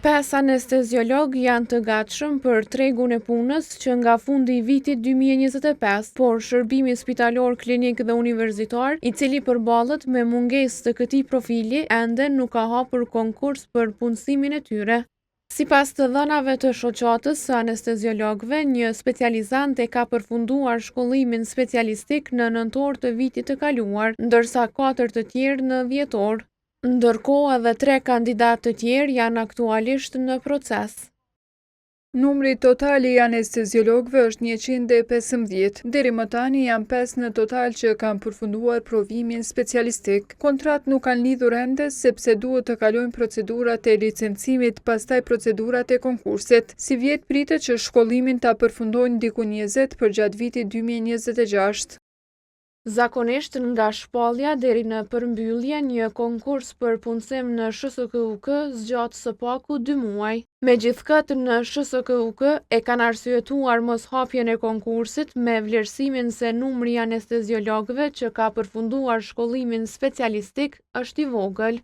5 anesteziolog janë të gatshëm për tregun e punës që nga fundi i vitit 2025, por shërbimi spitalor, klinik dhe universitar, i cili përballet me mungesë të këtij profili, ende nuk ka hapur konkurs për punësimin e tyre. Sipas të dhënave të shoqatës së anesteziologëve, një specializant e ka përfunduar shkollimin specialistik në nëntor të vitit të kaluar, ndërsa 4 të tjerë në dhjetor. Ndërkohë edhe 3 kandidatë të tjerë janë aktualisht në proces. Numri total i anesteziologëve është 115. Deri më tani janë 5 në total që kanë përfunduar provimin specialistik. Kontratë nuk kanë lidhur ende sepse duhet të kalojnë procedurat e licencimit, pastaj procedurat e konkursit. Si vjet pritet që shkollimin ta përfundojnë diku 20 për gjatë vitit 2026. Zakonisht nga shpallja deri në përmbyllje, një konkurs për punësim në SHSKUK zgjat së paku 2 muaj. Megjithatë, në SHSKUK e kanë arsyetuar moshapjen e konkursit me vlerësimin se numri i anesteziologëve që ka përfunduar shkollimin specialistik është i vogël.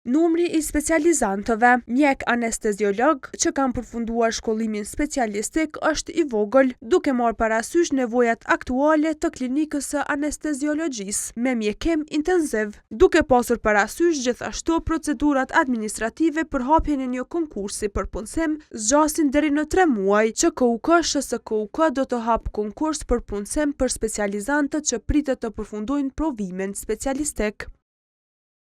Numri i specializantëve, mjek anesteziolog që kanë përfunduar shkollimin specialistik është i vogël, duke marrë parasysh nevojat aktuale të klinikës së anesteziologjisë me mjekim intensiv, duke pasur parasysh gjithashtu procedurat administrative për hapjen e një konkursi për punësim zgjasin deri në 3 muaj, që SHSKUK do të hap konkurs për punësim për specializantët që pritet të përfundojnë provimin specialistik.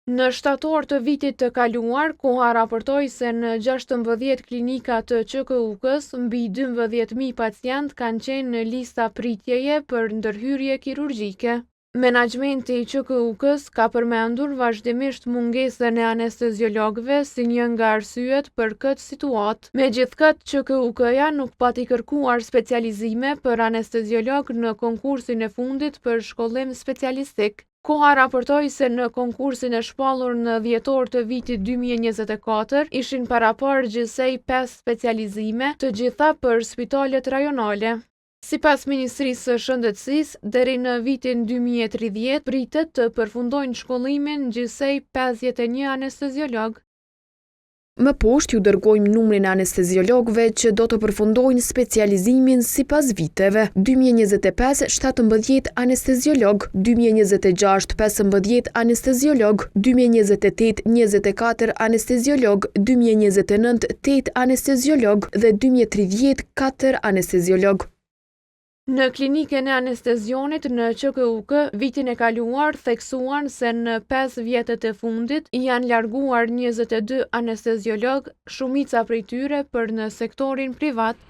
Në shtator të vitit të kaluar, koha raportoi se në 16 klinika të QKUK-s mbi 12.000 pacient kanë qenë në lista pritjeje për ndërhyrje kirurgjike. Menaxhmenti i QKUK-s ka përmendur vazhdimisht mungesën e anesteziologëve si një nga arsyet për këtë situatë. Megjithatë, QKUK-ja nuk pati kërkuar specializime për anesteziolog në konkursin e fundit për shkollim specialistik. Koha raportoi se në konkursin e shpallur në dhjetor të vitit 2024 ishin parapar gjithsej 5 specializime, të gjitha për spitalet rajonale. Sipas Ministrisë së Shëndetësisë, deri në vitin 2030 pritet të përfundojnë shkollimin gjithsej 51 anesteziolog. Më poshtë ju dërgojmë numrin e anesteziologëve që do të përfundojnë specializimin sipas viteve. 2025 17 anesteziolog, 2026 15 anesteziolog, 2028 24 anesteziolog, 2029 8 anesteziolog dhe 2030 4 anesteziolog. Në klinikën e anestezionit në QKUK, vitin e kaluar theksuan se në 5 vjetët e fundit janë larguar 22 anesteziolog, shumica prej tyre për në sektorin privat.